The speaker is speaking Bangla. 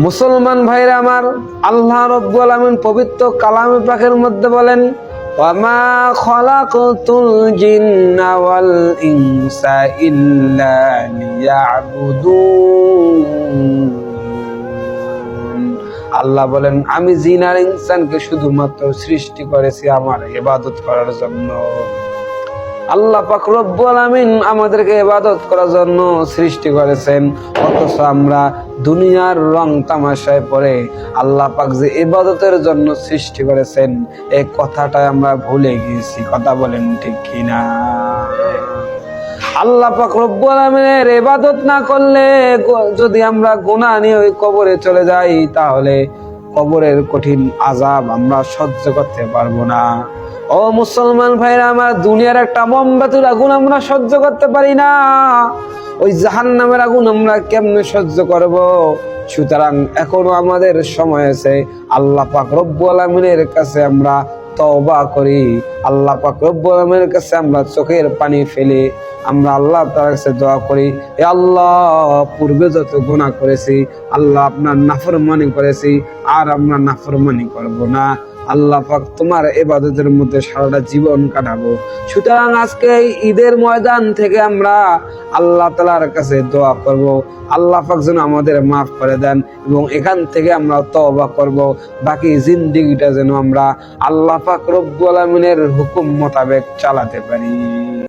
মুসলমান ভাইরা আমার, আল্লাহ রাব্বুল আলামিন পবিত্র কালামে পাকের মধ্যে বলেন, ওয়ামা খালাকতুল জিন্না ওয়াল ইনসা ইল্লা লিয়াবুদুন। আল্লাহ বলেন, আমি জিন আর ইনসানকে শুধুমাত্র সৃষ্টি করেছি আমার ইবাদত করার জন্য। আল্লাহ পাক রব্বুল আলামিন আমাদেরকে ইবাদত করার জন্য সৃষ্টি করেছেন, অথচ আমরা দুনিয়ার রং তামাশায় পড়ে আল্লাহ পাক যে ইবাদতের জন্য সৃষ্টি করেছেন এই কথাটা আমরা ভুলে গেছি। কথা বলেন ঠিক কিনা? আল্লাহ পাক রব্বুল আলামিনের ইবাদত না করলে, যদি আমরা গুনাহ নিয়ে ওই কবরে চলে যাই, তাহলে কবরের কঠিন আযাব আমরা সহ্য করতে পারবো না। ও মুসলমান ভাইরা আমার, দুনিয়ার একটা মোমবাতির আগুন আমরা সহ্য করতে পারি না, ওই জাহান্নামের আগুন আমরা কেমনে সহ্য করব? সুতরাং এখনো আমাদের সময় আছে, আল্লাহ পাক রব্বুল আলামিনের কাছে আমরা তওবা করি, আল্লাহ পাক রব্বুল আলামিনের কাছে আমরা চোখের পানি ফেলে আমরা আল্লাহ তাআলার কাছে দোয়া করি, হে আল্লাহ, পূর্বে যত গুনাহ করেছি আল্লাহ আপনার নাফরমানি করেছি, আর আমরা নাফরমানি করব না। আল্লাহ পাক তোমার ইবাদতের মধ্যে সারাটা জীবন কাটাবো। সুতরাং আজকে এই ঈদের ময়দান থেকে আমরা আল্লাহ তাআলার কাছে দোয়া করব, আল্লাহ পাক যেন আমাদের মাফ করে দেন, এবং এখান থেকে আমরা তওবা করব, বাকি জিন্দেগিটা যেন আমরা আল্লাহ পাক রব্বুল আলামিনের হুকুম মোতাবেক চালাতে পারি।